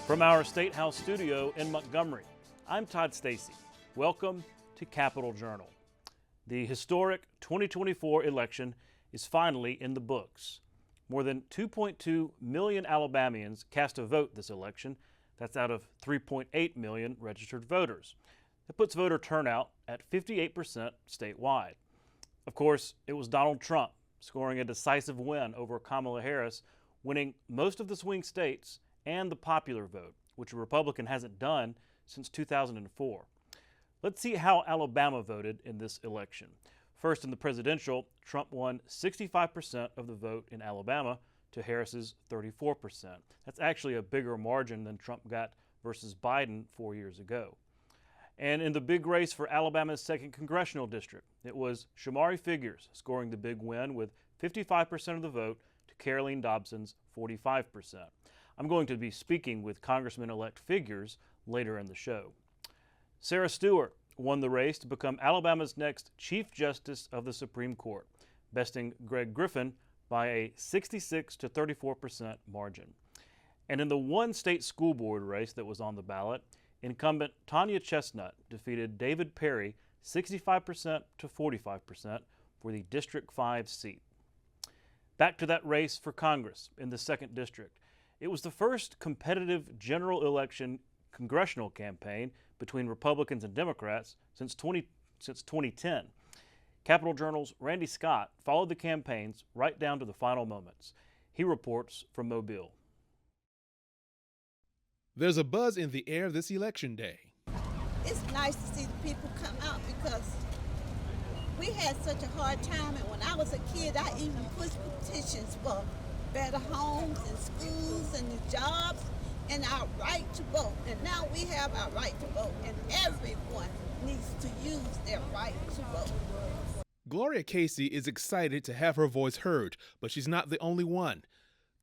From our State House studio in Montgomery, I'm Todd Stacy. Welcome to Capitol Journal. The historic 2024 election is finally in the books. More than 2.2 million Alabamians cast a vote this election. That's out of 3.8 million registered voters. That puts voter turnout at 58% statewide. Of course, it was Donald Trump scoring a decisive win over Kamala Harris, winning most of the swing states and the popular vote, which a Republican hasn't done since 2004. Let's see how Alabama voted in this election. First, in the presidential, Trump won 65% of the vote in Alabama to Harris's 34%. That's actually a bigger margin than Trump got versus Biden 4 years ago. And in the big race for Alabama's 2nd congressional district, it was Shomari Figures scoring the big win with 55% of the vote to Caroline Dobson's 45%. I'm going to be speaking with Congressman-elect Figures later in the show. Sarah Stewart won the race to become Alabama's next Chief Justice of the Supreme Court, besting Greg Griffin by a 66 to 34% margin. And in the one state school board race that was on the ballot, incumbent Tanya Chestnut defeated David Perry 65% to 45% for the District 5 seat. Back to that race for Congress in the 2nd District. It was the first competitive general election congressional campaign between Republicans and Democrats since 2010. Capitol Journal's Randy Scott followed the campaigns right down to the final moments. He reports from Mobile. There's a buzz in the air this election day. It's nice to see the people come out because we had such a hard time, and when I was a kid, I even pushed petitions for better homes and schools and jobs and our right to vote. And now we have our right to vote, and everyone needs to use their right to vote. Gloria Casey is excited to have her voice heard, but she's not the only one.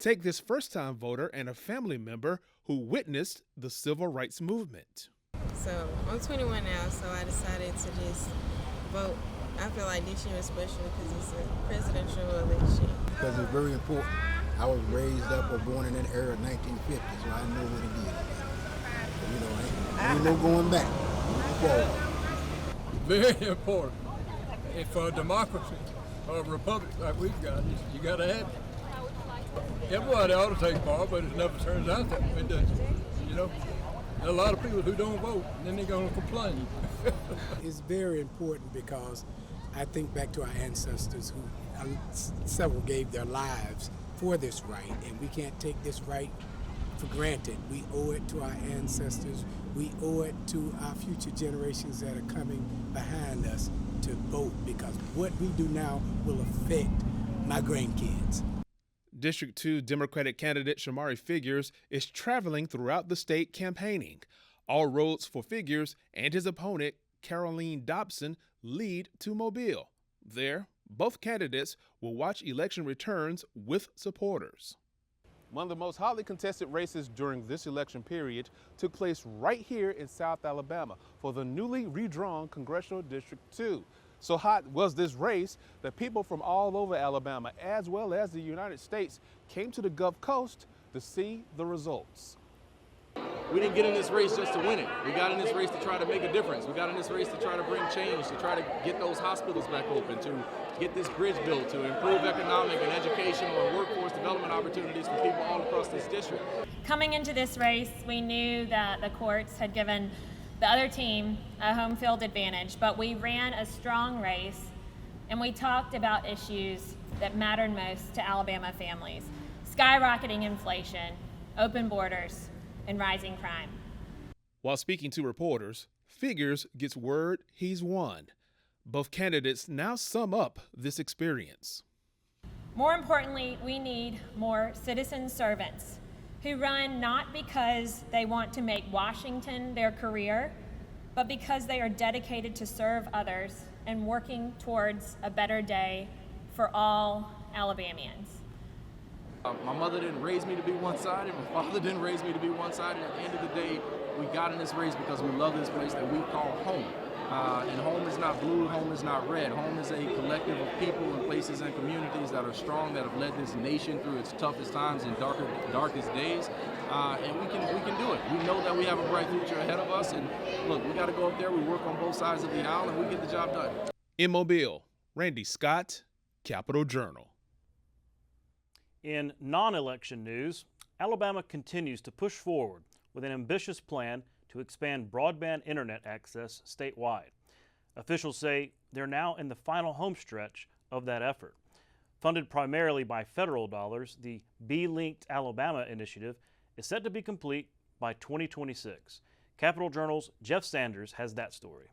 Take this first-time voter and a family member who witnessed the civil rights movement. So I'm 21 now, so I decided to just vote. I feel like this year is special because it's a presidential election. Because it's very important. I was raised up or born in that era of 1950, so I know what it is. Ain't no going back. Very important. And for a democracy or a republic like we've got, you got to have it. Everybody ought to take part, but it never turns out that way, does it? There are a lot of people who don't vote, and then they're going to complain. It's very important because I think back to our ancestors who several gave their lives for this right, and we can't take this right for granted. We owe it to our ancestors. We owe it to our future generations that are coming behind us to vote, because what we do now will affect my grandkids. District 2 Democratic candidate Shomari Figures is traveling throughout the state campaigning. All roads for Figures and his opponent, Caroline Dobson, lead to Mobile. There, both candidates will watch election returns with supporters. One of the most hotly contested races during this election period took place right here in South Alabama for the newly redrawn Congressional District 2. So hot was this race that people from all over Alabama, as well as the United States, came to the Gulf Coast to see the results. We didn't get in this race just to win it. We got in this race to try to make a difference. We got in this race to try to bring change, to try to get those hospitals back open, to get this bridge built, to improve economic and educational and workforce development opportunities for people all across this district. Coming into this race, we knew that the courts had given the other team a home field advantage, but we ran a strong race and we talked about issues that mattered most to Alabama families: skyrocketing inflation, open borders, and rising crime. While speaking to reporters, Figures gets word he's won. Both candidates now sum up this experience. More importantly, we need more citizen servants who run not because they want to make Washington their career, but because they are dedicated to serve others and working towards a better day for all Alabamians. My mother didn't raise me to be one-sided. My father didn't raise me to be one-sided. At the end of the day, we got in this race because we love this place that we call home. And home is not blue, home is not red. Home is a collective of people and places and communities that are strong, that have led this nation through its toughest times and darkest days. And we can do it. We know that we have a bright future ahead of us. And look, we got to go up there. We work on both sides of the aisle, and we get the job done. In Mobile, Randy Scott, Capital Journal. In non-election news, Alabama continues to push forward with an ambitious plan to expand broadband internet access statewide. Officials say they're now in the final homestretch of that effort. Funded primarily by federal dollars, the Be Linked Alabama initiative is set to be complete by 2026. Capital Journal's Jeff Sanders has that story.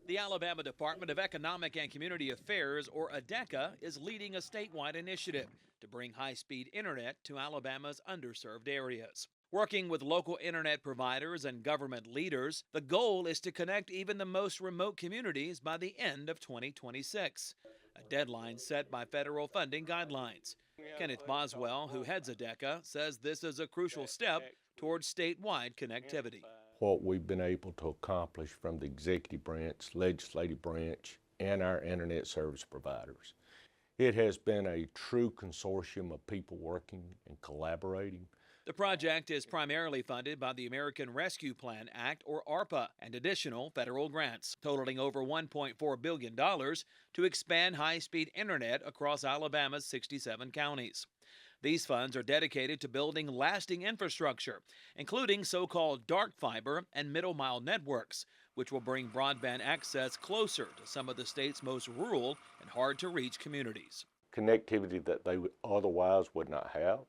The Alabama Department of Economic and Community Affairs, or ADECA, is leading a statewide initiative to bring high-speed internet to Alabama's underserved areas. Working with local internet providers and government leaders, the goal is to connect even the most remote communities by the end of 2026, a deadline set by federal funding guidelines. Kenneth Boswell, who heads ADECA, says this is a crucial step towards statewide connectivity. What we've been able to accomplish from the executive branch, legislative branch, and our internet service providers. It has been a true consortium of people working and collaborating. The project is primarily funded by the American Rescue Plan Act, or ARPA, and additional federal grants, totaling over $1.4 billion to expand high-speed internet across Alabama's 67 counties. These funds are dedicated to building lasting infrastructure, including so-called dark fiber and middle-mile networks, which will bring broadband access closer to some of the state's most rural and hard-to-reach communities. Connectivity that they otherwise would not have.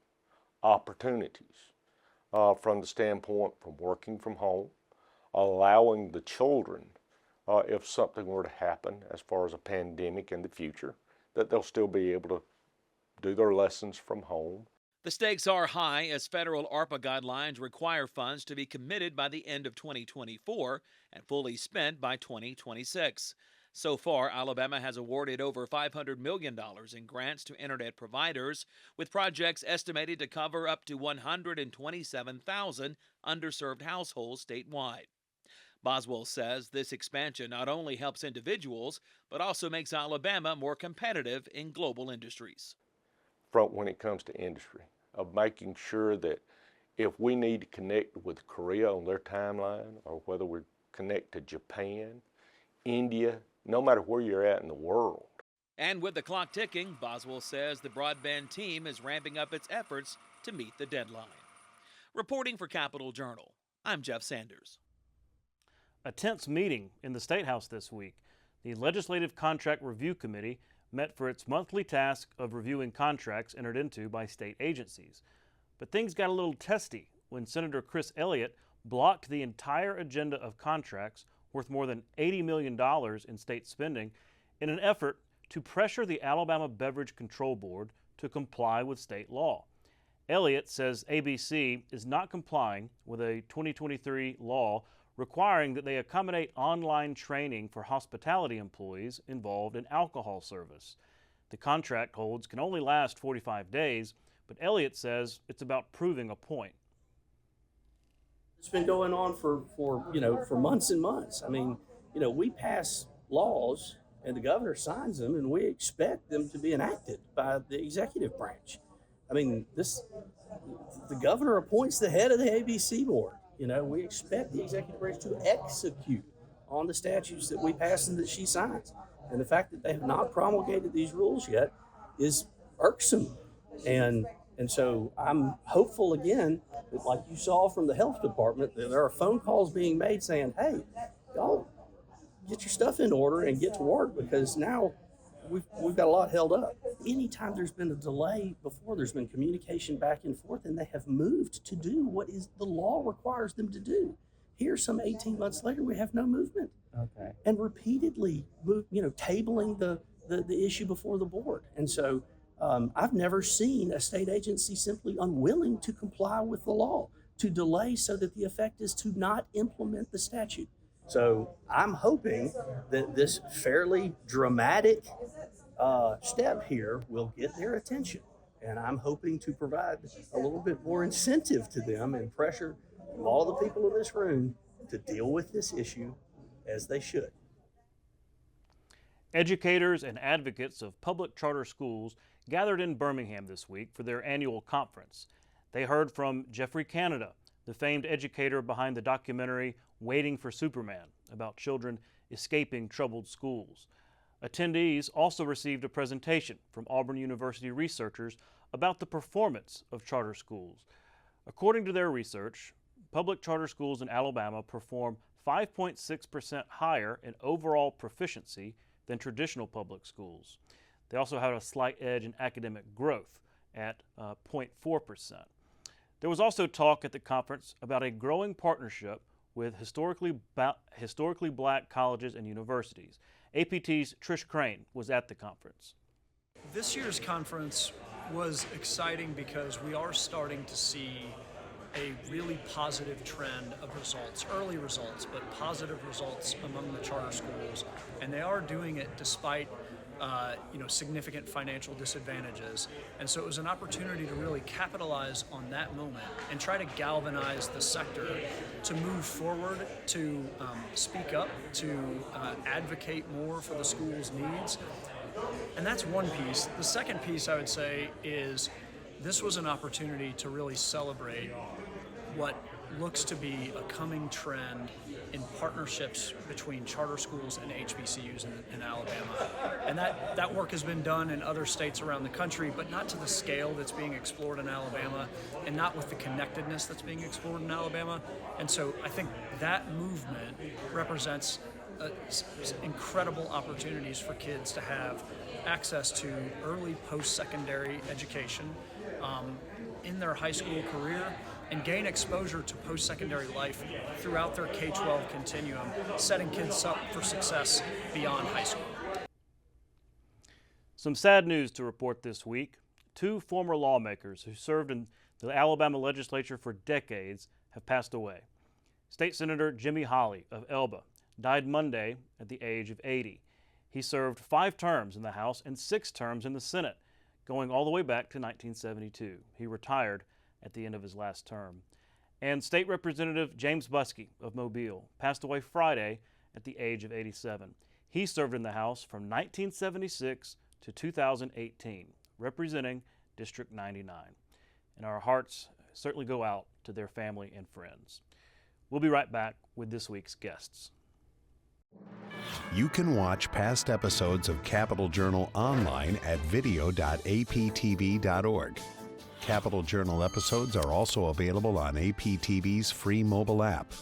Opportunities from the standpoint from working from home, allowing the children, if something were to happen as far as a pandemic in the future, that they'll still be able to do their lessons from home. The stakes are high as federal ARPA guidelines require funds to be committed by the end of 2024 and fully spent by 2026. So far, Alabama has awarded over $500 million in grants to internet providers, with projects estimated to cover up to 127,000 underserved households statewide. Boswell says this expansion not only helps individuals, but also makes Alabama more competitive in global industries. When it comes to industry, of making sure that if we need to connect with Korea on their timeline, or whether we connect to Japan, India, no matter where you're at in the world. And with the clock ticking, Boswell says the broadband team is ramping up its efforts to meet the deadline. Reporting for Capital Journal, I'm Jeff Sanders. A tense meeting in the State House this week. The Legislative Contract Review Committee met for its monthly task of reviewing contracts entered into by state agencies. But things got a little testy when Senator Chris Elliott blocked the entire agenda of contracts worth more than $80 million in state spending in an effort to pressure the Alabama Beverage Control Board to comply with state law. Elliott says ABC is not complying with a 2023 law requiring that they accommodate online training for hospitality employees involved in alcohol service. The contract holds can only last 45 days, but Elliott says it's about proving a point. It's been going on for months and months. I mean, we pass laws and the governor signs them, and we expect them to be enacted by the executive branch. I mean, the governor appoints the head of the ABC board. We expect the executive branch to execute on the statutes that we pass and that she signs. And the fact that they have not promulgated these rules yet is irksome. And so I'm hopeful again that, like you saw from the health department, that there are phone calls being made saying, hey, y'all get your stuff in order and get to work, because now we've got a lot held up. Anytime there's been a delay before, there's been communication back and forth, and they have moved to do what is the law requires them to do. Here, some 18 months later, we have no movement. Okay. And repeatedly tabling the issue before the board. And so I've never seen a state agency simply unwilling to comply with the law, to delay so that the effect is to not implement the statute. So I'm hoping that this fairly dramatic step here will get their attention. And I'm hoping to provide a little bit more incentive to them and pressure from all the people in this room to deal with this issue as they should. Educators and advocates of public charter schools gathered in Birmingham this week for their annual conference. They heard from Jeffrey Canada, the famed educator behind the documentary Waiting for Superman, about children escaping troubled schools. Attendees also received a presentation from Auburn University researchers about the performance of charter schools. According to their research, public charter schools in Alabama perform 5.6% higher in overall proficiency than traditional public schools. They also had a slight edge in academic growth at 0.4%. There was also talk at the conference about a growing partnership with historically black colleges and universities. APT's Trish Crane was at the conference. This year's conference was exciting because we are starting to see a really positive trend of results, early results, but positive results among the charter schools, and they are doing it despite significant financial disadvantages. And so it was an opportunity to really capitalize on that moment and try to galvanize the sector to move forward, to speak up, to advocate more for the school's needs. And that's one piece. The second piece, I would say, is this was an opportunity to really celebrate what looks to be a coming trend in partnerships between charter schools and HBCUs in Alabama. And that work has been done in other states around the country, but not to the scale that's being explored in Alabama, and not with the connectedness that's being explored in Alabama. And so I think that movement represents incredible opportunities for kids to have access to early post-secondary education in their high school career, and gain exposure to post-secondary life throughout their K-12 continuum, setting kids up for success beyond high school. Some sad news to report this week. 2 former lawmakers who served in the Alabama legislature for decades have passed away. State Senator Jimmy Holley of Elba died Monday at the age of 80. He served 5 terms in the House and 6 terms in the Senate, going all the way back to 1972. He retired at the end of his last term. And State Representative James Buskey of Mobile passed away Friday at the age of 87. He served in the House from 1976 to 2018, representing District 99. And our hearts certainly go out to their family and friends. We'll be right back with this week's guests. You can watch past episodes of Capital Journal online at video.aptv.org. Capital Journal episodes are also available on APTV's free mobile app.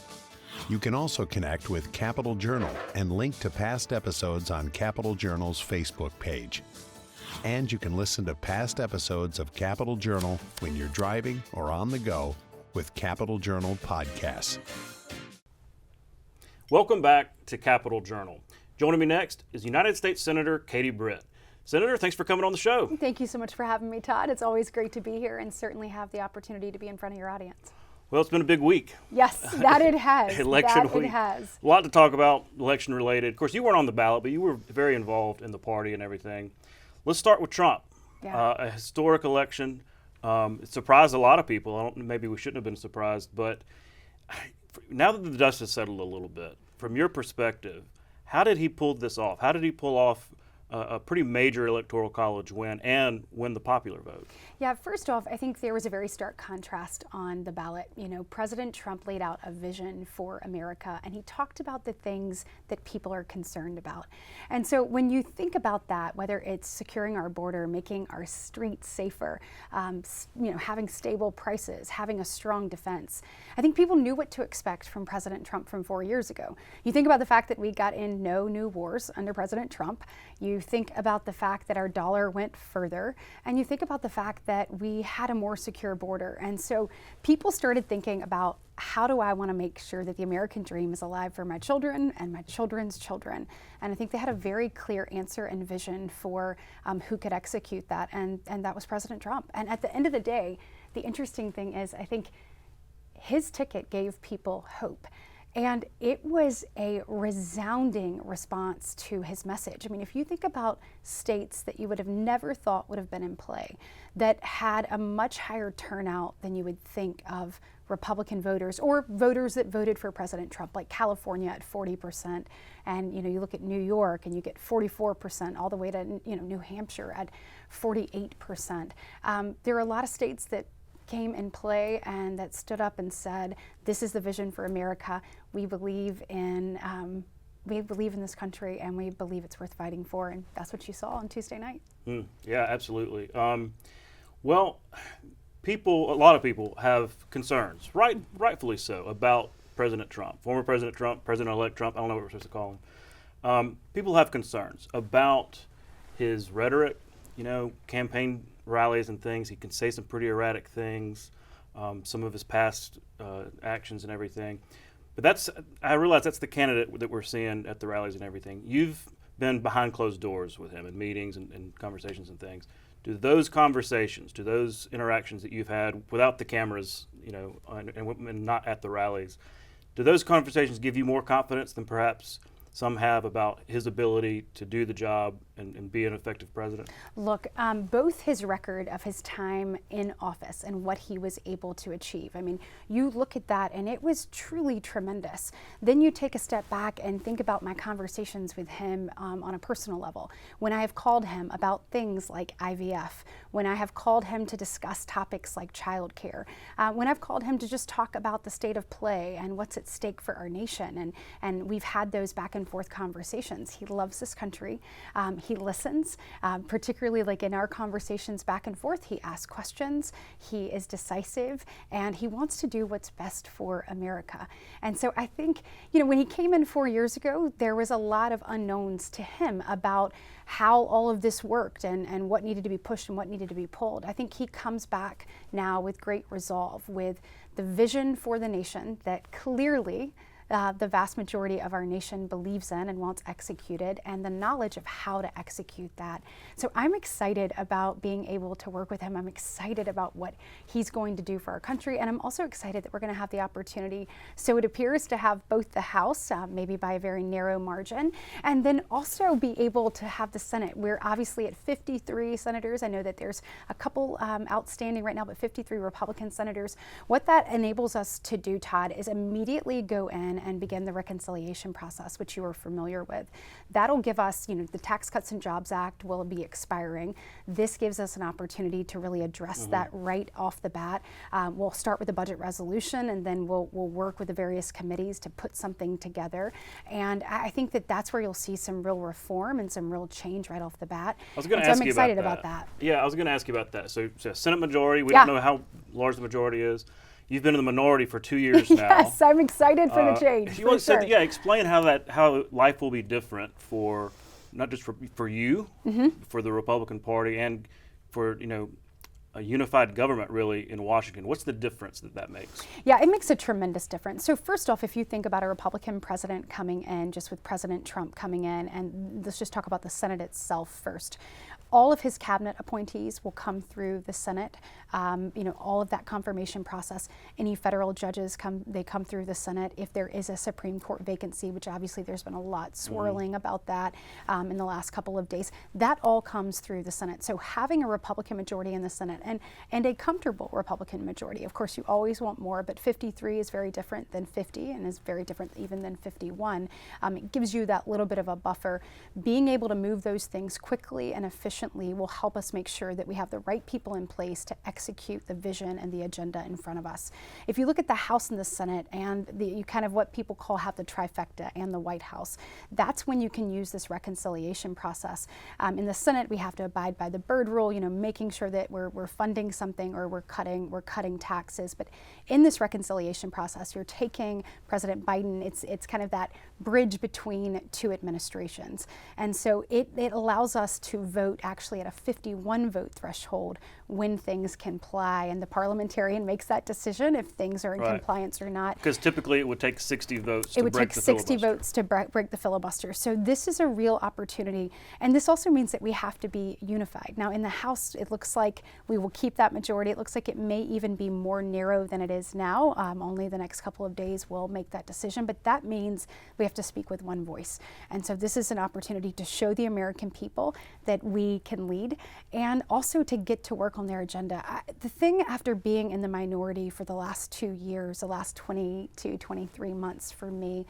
You can also connect with Capital Journal and link to past episodes on Capital Journal's Facebook page. And you can listen to past episodes of Capital Journal when you're driving or on the go with Capital Journal podcasts. Welcome back to Capital Journal. Joining me next is United States Senator Katie Britt. Senator, thanks for coming on the show. Thank you so much for having me, Todd. It's always great to be here and certainly have the opportunity to be in front of your audience. Well, it's been a big week. Yes, that it has. Election that week. It has. A lot to talk about, election related. Of course, you weren't on the ballot, but you were very involved in the party and everything. Let's start with Trump. Yeah. A historic election. It surprised a lot of people. Maybe we shouldn't have been surprised, but now that the dust has settled a little bit, from your perspective, how did he pull this off? How did he pull off a pretty major electoral college win and win the popular vote? Yeah, first off, I think there was a very stark contrast on the ballot. You know, President Trump laid out a vision for America, and he talked about the things that people are concerned about. And so when you think about that, whether it's securing our border, making our streets safer, having stable prices, having a strong defense, I think people knew what to expect from President Trump from 4 years ago. You think about the fact that we got in no new wars under President Trump. You think about the fact that our dollar went further, and you think about the fact that we had a more secure border. And so people started thinking about, how do I want to make sure that the American dream is alive for my children and my children's children? And I think they had a very clear answer and vision for who could execute that, and that was President Trump. And at the end of the day, the interesting thing is, I think his ticket gave people hope. And it was a resounding response to his message. I mean, if you think about states that you would have never thought would have been in play, that had a much higher turnout than you would think of Republican voters or voters that voted for President Trump, like California at 40%. And, you look at New York and you get 44%, all the way to, New Hampshire at 48%. There are a lot of states that came in play and that stood up and said, this is the vision for America. We believe in this country, and we believe it's worth fighting for, and that's what you saw on Tuesday night. Yeah, absolutely. Well, a lot of people have concerns, rightfully so, about President Trump, former President Trump, President-elect Trump. I don't know what we're supposed to call him. People have concerns about his rhetoric, campaign rallies and things. He can say some pretty erratic things, some of his past actions and everything. But I realize that's the candidate that we're seeing at the rallies and everything. You've been behind closed doors with him in meetings and conversations and things. Do those interactions that you've had without the cameras, and not at the rallies, do those conversations give you more confidence than perhaps some have about his ability to do the job and be an effective president? Look, both his record of his time in office and what he was able to achieve. I mean, you look at that and it was truly tremendous. Then you take a step back and think about my conversations with him on a personal level. When I have called him about things like IVF, when I have called him to discuss topics like childcare, when I've called him to just talk about the state of play and what's at stake for our nation. And we've had those back and forth conversations. He loves this country. He listens, particularly like in our conversations back and forth. He asks questions. He is decisive, and he wants to do what's best for America. And so I think, when he came in 4 years ago, there was a lot of unknowns to him about how all of this worked and what needed to be pushed and what needed to be pulled. I think he comes back now with great resolve, with the vision for the nation that clearly the vast majority of our nation believes in and wants executed, and the knowledge of how to execute that. So I'm excited about being able to work with him. I'm excited about what he's going to do for our country, and I'm also excited that we're going to have the opportunity, so it appears, to have both the House, maybe by a very narrow margin, and then also be able to have the Senate. We're obviously at 53 senators. I know that there's a couple outstanding right now, but 53 Republican senators. What that enables us to do, Todd, is immediately go in and begin the reconciliation process, which you are familiar with. That'll give us, the Tax Cuts and Jobs Act will be expiring. This gives us an opportunity to really address that right off the bat. We'll start with a budget resolution, and then we'll work with the various committees to put something together. And I think that that's where you'll see some real reform and some real change right off the bat. I was going to ask you about that. I'm excited about that. Yeah, I was going to ask you about that. So Senate majority, we don't know how large the majority is. You've been in the minority for 2 years now. Yes, I'm excited for the change. If you want to explain how life will be different for not just for you, for the Republican Party, and for a unified government really in Washington. What's the difference that makes? Yeah, it makes a tremendous difference. So first off, if you think about a Republican president coming in, just with President Trump coming in, and let's just talk about the Senate itself first. All of his cabinet appointees will come through the Senate. All of that confirmation process. Any federal judges come through the Senate. If there is a Supreme Court vacancy, which obviously there's been a lot swirling about that in the last couple of days, that all comes through the Senate. So having a Republican majority in the Senate and a comfortable Republican majority. Of course, you always want more, but 53 is very different than 50 and is very different even than 51. It gives you that little bit of a buffer. Being able to move those things quickly and efficiently will help us make sure that we have the right people in place to execute the vision and the agenda in front of us. If you look at the House and the Senate, and you kind of what people have the trifecta and the White House, that's when you can use this reconciliation process. In the Senate, we have to abide by the Byrd rule, making sure that we're funding something or we're cutting taxes. But in this reconciliation process, you're taking President Biden. It's kind of that bridge between two administrations, and so it allows us to vote actually at a 51 vote threshold when things comply, and the parliamentarian makes that decision if things are in compliance or not. Because typically it would take 60 votes to break the filibuster. It would take 60 votes to break the filibuster. So this is a real opportunity, and this also means that we have to be unified. Now in the House, it looks like we will keep that majority. It looks like it may even be more narrow than it is now. Only the next couple of days will make that decision, but that means we have to speak with one voice. And so this is an opportunity to show the American people that we can lead and also to get to work on their agenda. The thing after being in the minority for the last 2 years, the last 22, 23 months for me,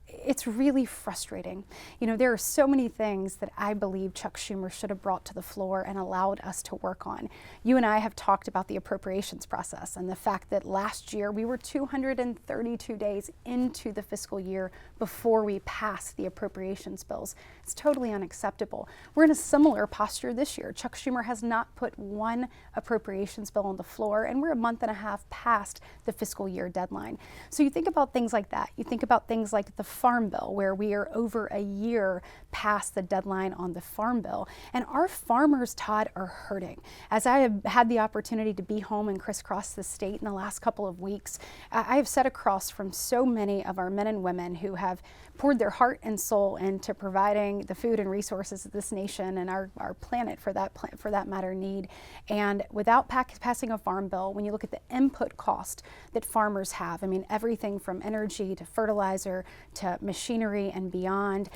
it's really frustrating. You know, there are so many things that I believe Chuck Schumer should have brought to the floor and allowed us to work on. You and I have talked about the appropriations process and the fact that last year we were 232 days into the fiscal year before we passed the appropriations bills. It's totally unacceptable. We're in a similar posture this year. Chuck Schumer has not put one appropriations bill on the floor, and we're a month and a half past the fiscal year deadline. So you think about things like that. You think about things like the Farm Bill, where we are over a year past the deadline on the Farm Bill. And our farmers, Todd, are hurting. As I have had the opportunity to be home and crisscross the state in the last couple of weeks, I have sat across from so many of our men and women who have poured their heart and soul into providing the food and resources that this nation and our planet, for that matter, need. And without passing a Farm Bill, when you look at the input cost that farmers have, I mean, everything from energy to fertilizer to machinery and beyond,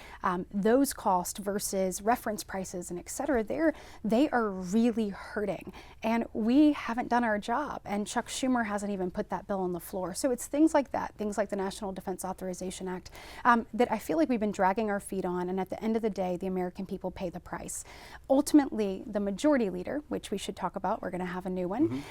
those costs versus reference prices and et cetera, they are really hurting. And we haven't done our job. And Chuck Schumer hasn't even put that bill on the floor. So it's things like that, things like the National Defense Authorization Act, that I feel like we've been dragging our feet on. And at the end of the day, the American people pay the price. Ultimately, the majority leader, which we should talk about, we're going to have a new one,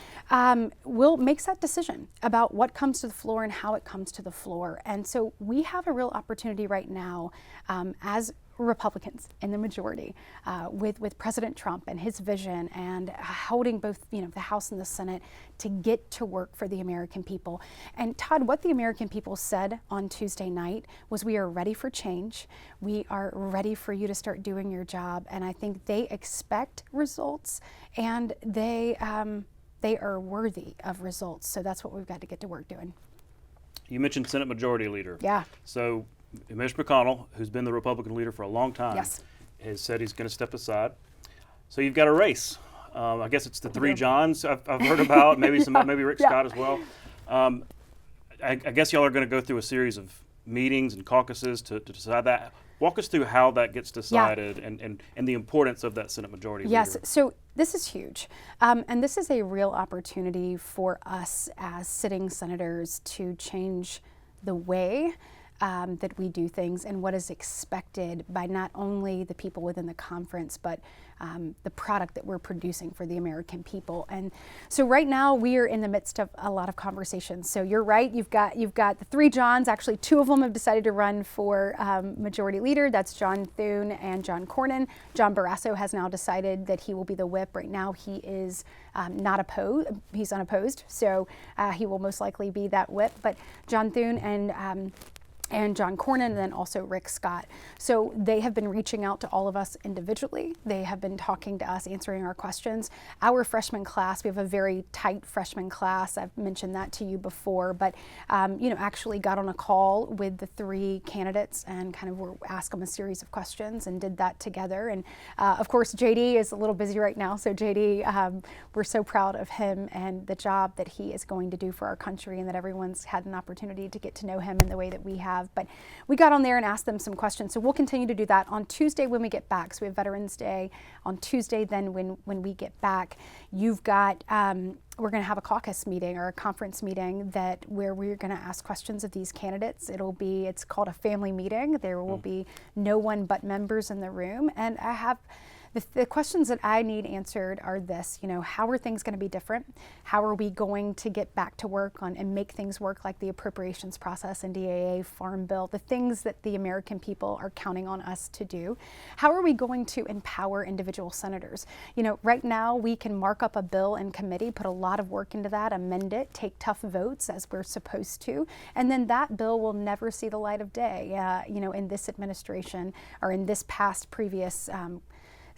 makes that decision about what comes to the floor and how it comes to the floor. And so we have a real opportunity right now as Republicans in the majority with President Trump and his vision and holding both the House and the Senate to get to work for the American people. And Todd, what the American people said on Tuesday night was, we are ready for change. We are ready for you to start doing your job. And I think they expect results, and they are worthy of results. So that's what we've got to get to work doing. You mentioned Senate Majority Leader. Yeah. So Mitch McConnell, who's been the Republican leader for a long time, yes, has said he's going to step aside. So you've got a race. I guess it's the three Johns I've heard about, maybe maybe Rick Scott as well. I guess y'all are going to go through a series of meetings and caucuses to decide that. Walk us through how that gets decided and the importance of that Senate Majority Leader. Yes, so this is huge. And this is a real opportunity for us as sitting senators to change the way that we do things and what is expected by not only the people within the conference, but the product that we're producing for the American people. And so right now we are in the midst of a lot of conversations. So you're right, you've got the three Johns. Actually, two of them have decided to run for Majority Leader. That's John Thune and John Cornyn. John Barrasso has now decided that he will be the whip. Right now he is not opposed, he's unopposed. So he will most likely be that whip. But John Thune and John Cornyn, and then also Rick Scott. So they have been reaching out to all of us individually. They have been talking to us, answering our questions. Our freshman class, we have a very tight freshman class. I've mentioned that to you before, but actually got on a call with the three candidates and kind of asked them a series of questions and did that together. And of course, JD is a little busy right now. So JD, we're so proud of him and the job that he is going to do for our country, and that everyone's had an opportunity to get to know him in the way that we have. But we got on there and asked them some questions. So we'll continue to do that on Tuesday when we get back. So we have Veterans Day on Tuesday. Then when we get back, you've got, we're going to have a caucus meeting or a conference meeting where we're going to ask questions of these candidates. It's called a family meeting. There will be no one but members in the room. And I have the questions that I need answered are this, how are things going to be different? How are we going to get back to work on and make things work, like the appropriations process, NDAA, Farm Bill, the things that the American people are counting on us to do? How are we going to empower individual senators? Right now we can mark up a bill in committee, put a lot of work into that, amend it, take tough votes as we're supposed to, and then that bill will never see the light of day, in this administration or in this previous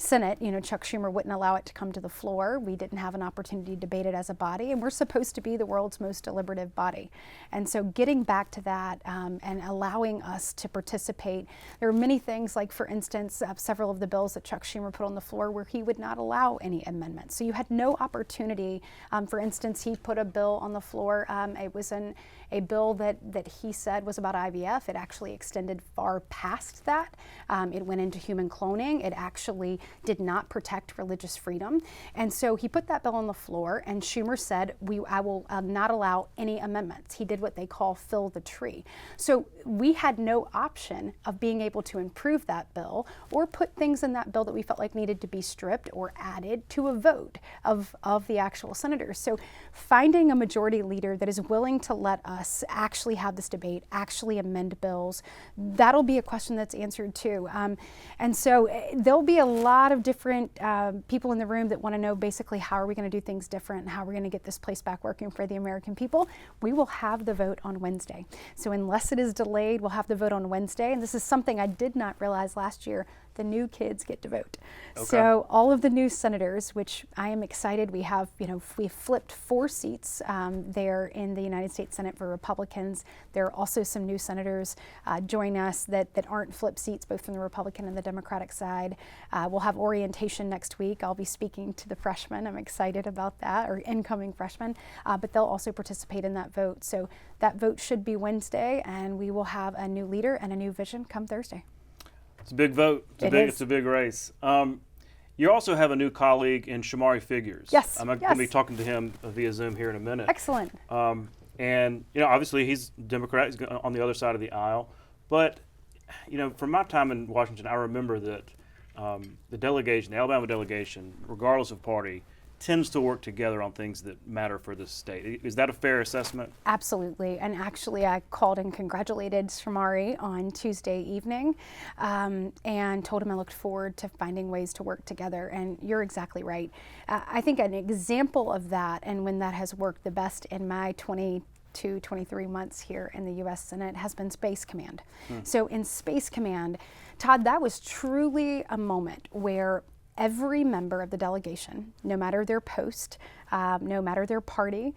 Senate, Chuck Schumer wouldn't allow it to come to the floor. We didn't have an opportunity to debate it as a body, and we're supposed to be the world's most deliberative body. And so getting back to that and allowing us to participate, there are many things, like for instance, several of the bills that Chuck Schumer put on the floor where he would not allow any amendments. So you had no opportunity. For instance, he put a bill on the floor. It was a bill that he said was about IVF. It actually extended far past that. It went into human cloning. It actually did not protect religious freedom. And so he put that bill on the floor, and Schumer said, I will not allow any amendments. He did what they call fill the tree. So we had no option of being able to improve that bill or put things in that bill that we felt like needed to be stripped or added to a vote of the actual senators. So finding a majority leader that is willing to let us actually have this debate, actually amend bills, that'll be a question that's answered too. And so there'll be a lot of different people in the room that want to know basically how are we going to do things different and how we're going to get this place back working for the American people. We will have the vote on Wednesday. So unless it is delayed, we'll have the vote on Wednesday. And this is something I did not realize last year. The new kids get to vote. Okay. So all of the new senators, which I am excited, we have, we flipped 4 seats there in the United States Senate for Republicans. There are also some new senators join us that aren't flipped seats, both from the Republican and the Democratic side. We'll have orientation next week. I'll be speaking to the freshmen. I'm excited about that, or incoming freshmen, but they'll also participate in that vote. So that vote should be Wednesday, and we will have a new leader and a new vision come Thursday. It's a big vote. It's a big race. You also have a new colleague in Shomari Figures. Yes. I'm going to be talking to him via Zoom here in a minute. Excellent. And obviously he's Democrat. He's on the other side of the aisle. But from my time in Washington, I remember that the Alabama delegation, regardless of party, tends to work together on things that matter for the state. Is that a fair assessment? Absolutely. And actually, I called and congratulated Shomari on Tuesday evening and told him I looked forward to finding ways to work together. And you're exactly right. I think an example of that, and when that has worked the best in my 23 months here in the U.S. Senate, has been Space Command. So in Space Command, Todd, that was truly a moment where every member of the delegation, no matter their post, no matter their party,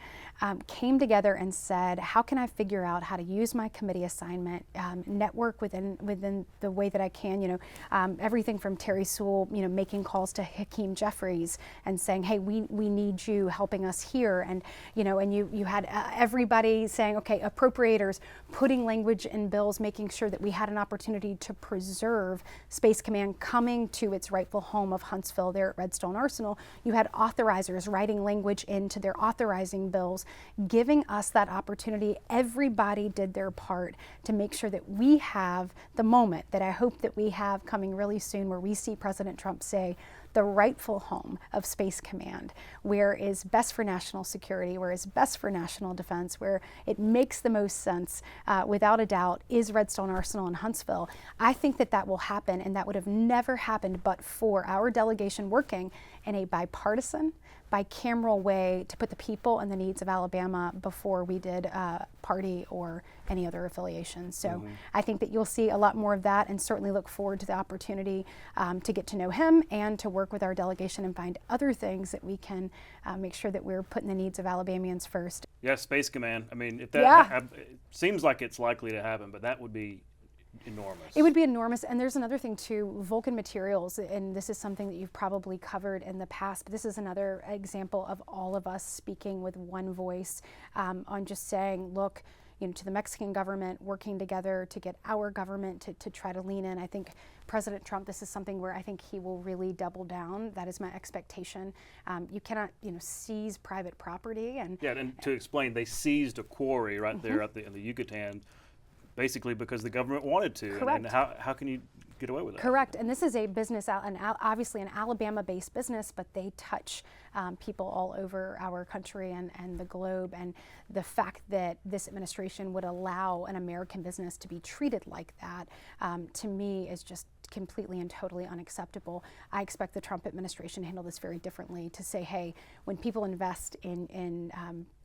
came together and said, how can I figure out how to use my committee assignment, network within the way that I can, everything from Terry Sewell, making calls to Hakeem Jeffries and saying, hey, we need you helping us here. And, and you had everybody saying, okay, appropriators, putting language in bills, making sure that we had an opportunity to preserve Space Command coming to its rightful home of Huntsville there at Redstone Arsenal. You had authorizers writing language into their authorizing bills, giving us that opportunity. Everybody did their part to make sure that we have the moment that I hope that we have coming really soon, where we see President Trump say, the rightful home of Space Command, where is best for national security, where is best for national defense, where it makes the most sense, without a doubt, is Redstone Arsenal in Huntsville. I think that will happen, and that would have never happened but for our delegation working in a bipartisan, bicameral way to put the people and the needs of Alabama before we did party or any other affiliation. So I think that you'll see a lot more of that, and certainly look forward to the opportunity to get to know him and to work with our delegation and find other things that we can make sure that we're putting the needs of Alabamians first. Yeah, Space Command. I mean, if that it seems like it's likely to happen, but that would be enormous. It would be enormous. And there's another thing too, Vulcan Materials, and this is something that you've probably covered in the past, but this is another example of all of us speaking with one voice on just saying, look, to the Mexican government, working together to get our government to try to lean in. I think President Trump, this is something where I think he will really double down. That is my expectation. You cannot, seize private property. And to explain, they seized a quarry right there in the Yucatan, basically because the government wanted to. Correct. And how can you get away with that? Correct. And this is a business, obviously an Alabama-based business, but they touch people all over our country and the globe. And the fact that this administration would allow an American business to be treated like that, to me, is just completely and totally unacceptable. I expect the Trump administration to handle this very differently, to say, hey, when people invest in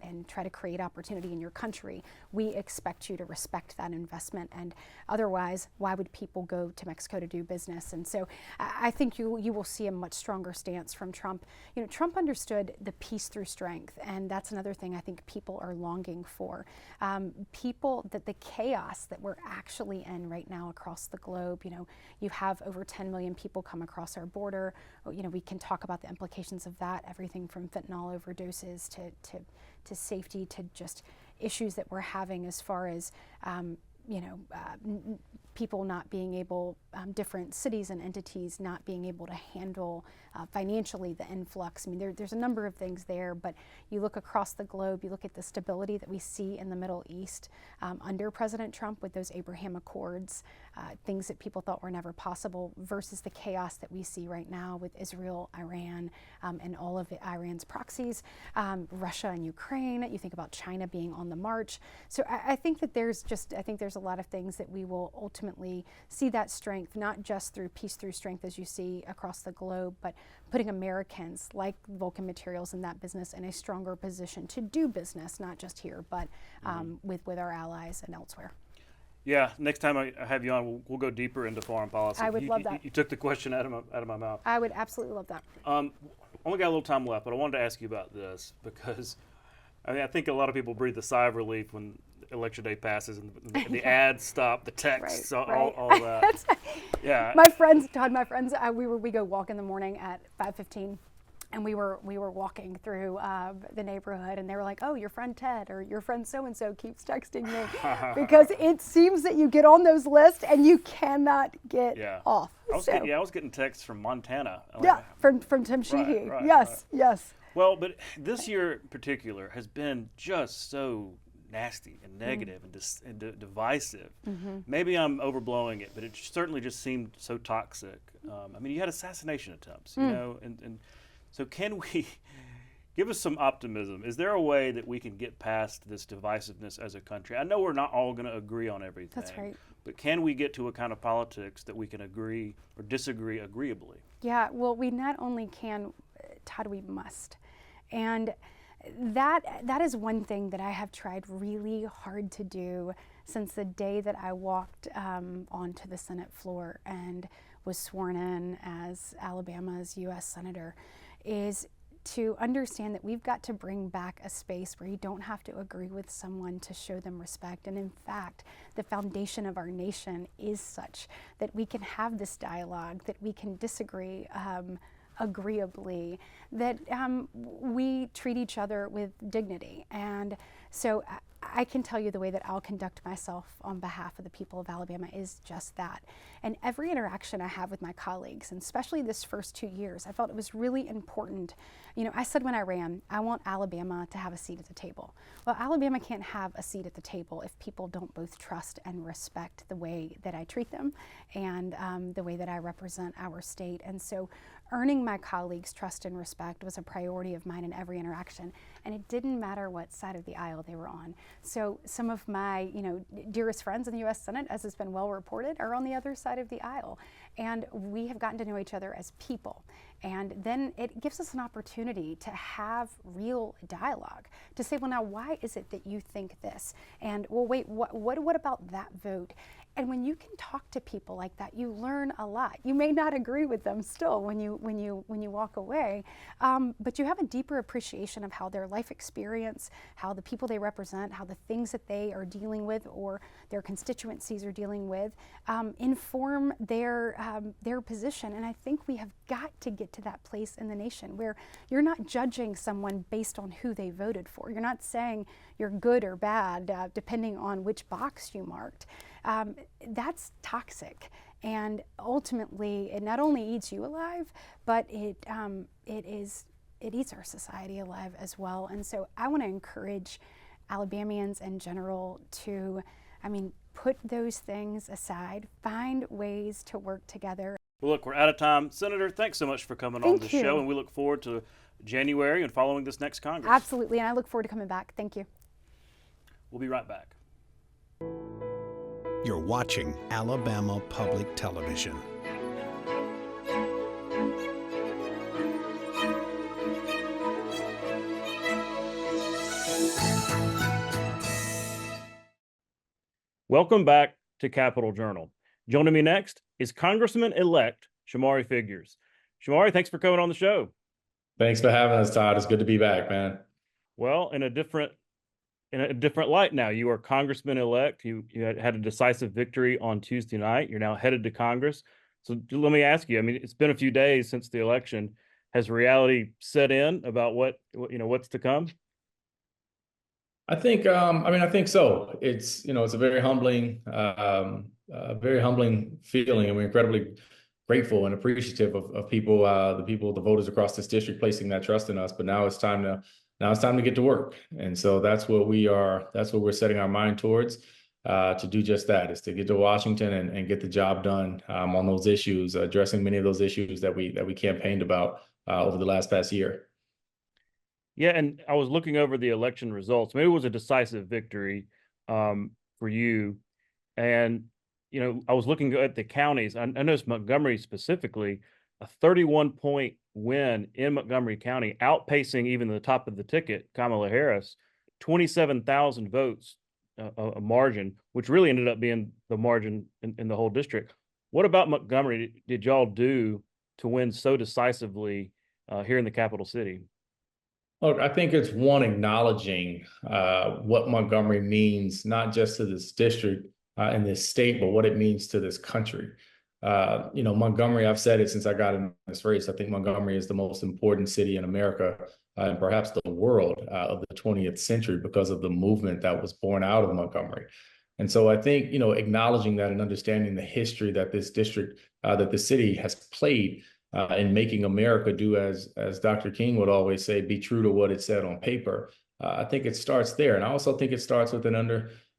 and try to create opportunity in your country, we expect you to respect that investment, and otherwise, why would people go to Mexico to do business? And so I think you will see a much stronger stance from Trump. You know, Trump understood the peace through strength, and that's another thing I think people are longing for. That the chaos that we're actually in right now across the globe, you know, you have over 10 million people come across our border. You know, we can talk about the implications of that, everything from fentanyl overdoses to safety, to just issues that we're having as far as people not being able, different cities and entities not being able to handle financially the influx. I mean, there's a number of things there, but you look across the globe, you look at the stability that we see in the Middle East under President Trump with those Abraham Accords, things that people thought were never possible, versus the chaos that we see right now with Israel, Iran, and all of Iran's proxies, Russia and Ukraine. You think about China being on the march. So I think that there's a lot of things that we will ultimately see that strength, not just through peace through strength as you see across the globe, but putting Americans like Vulcan Materials in that business in a stronger position to do business, not just here, but with our allies and elsewhere. Yeah, next time I have you on, we'll go deeper into foreign policy. I would love that. You took the question out of my mouth. I would absolutely love that. Only got a little time left, but I wanted to ask you about this because I think a lot of people breathe a sigh of relief when Election Day passes and the ads stop, the texts, right. all that. Yeah. My friends, Todd, we go walk in the morning at 5:15. And we were walking through the neighborhood, and they were like, "Oh, your friend Ted or your friend so and so keeps texting me," because it seems that you get on those lists and you cannot get off. I was getting texts from Montana. From Tim Sheehy. Yes. Well, but this year in particular has been just so nasty and negative and divisive. Maybe I'm overblowing it, but it certainly just seemed so toxic. I mean, you had assassination attempts, you know, and so can we give us some optimism? Is there a way that we can get past this divisiveness as a country? I know we're not all going to agree on everything. That's right. But can we get to a kind of politics that we can agree or disagree agreeably? Yeah, well, we not only can, Todd, we must. And that is one thing that I have tried really hard to do since the day that I walked onto the Senate floor and was sworn in as Alabama's U.S. Senator, is to understand that we've got to bring back a space where you don't have to agree with someone to show them respect. And in fact, the foundation of our nation is such that we can have this dialogue, that we can disagree agreeably, that we treat each other with dignity. And so I can tell you the way that I'll conduct myself on behalf of the people of Alabama is just that. And every interaction I have with my colleagues, and especially this first 2 years, I felt it was really important. You know, I said when I ran, I want Alabama to have a seat at the table. Well, Alabama can't have a seat at the table if people don't both trust and respect the way that I treat them and the way that I represent our state. And so earning my colleagues' trust and respect was a priority of mine in every interaction. And it didn't matter what side of the aisle they were on. So some of my, dearest friends in the U.S. Senate, as has been well reported, are on the other side of the aisle. And we have gotten to know each other as people. And then it gives us an opportunity to have real dialogue, to say, well, now, why is it that you think this? And, well, wait, what about that vote? And when you can talk to people like that, you learn a lot. You may not agree with them still when you walk away, but you have a deeper appreciation of how their life experience, how the people they represent, how the things that they are dealing with or their constituencies are dealing with inform their position. And I think we have got to get to that place in the nation where you're not judging someone based on who they voted for. You're not saying you're good or bad depending on which box you marked. That's toxic, and ultimately it not only eats you alive, but it eats our society alive as well. And so I want to encourage Alabamians in general to, put those things aside, find ways to work together. Well, look, we're out of time. Senator, thanks so much for coming on the show, and we look forward to January and following this next Congress. Absolutely, and I look forward to coming back. Thank you. We'll be right back. You're watching Alabama Public Television. Welcome back to Capitol Journal. Joining me next is Congressman-elect Shomari Figures. Shomari, thanks for coming on the show. Thanks for having us, Todd. It's good to be back, man. Well, in a different light now. You are Congressman-elect. You had a decisive victory on Tuesday night. You're now headed to Congress. So let me ask you, I mean, it's been a few days since the election. Has reality set in about what's to come? I think so. It's a very humbling feeling, and we're incredibly grateful and appreciative of people, the voters across this district placing that trust in us. But now it's time to get to work, and so that's what we're setting our mind towards, to do just that, is to get to Washington and get the job done on those issues, addressing many of those issues that we campaigned about over the past year. Yeah, and I was looking over the election results. Maybe it was a decisive victory for you. And, I was looking at the counties. I noticed Montgomery specifically, a 31-point win in Montgomery County, outpacing even the top of the ticket, Kamala Harris, 27,000 votes, a margin, which really ended up being the margin in the whole district. What about Montgomery did y'all do to win so decisively here in the capital city? Look, I think it's one, acknowledging what Montgomery means, not just to this district and this state, but what it means to this country. Montgomery, I've said it since I got in this race, I think Montgomery is the most important city in America and perhaps the world of the 20th century because of the movement that was born out of Montgomery. And so I think, acknowledging that and understanding the history that this district, that the city has played in making America do, as Dr. King would always say, be true to what it said on paper. I think it starts there. And I also think it starts with an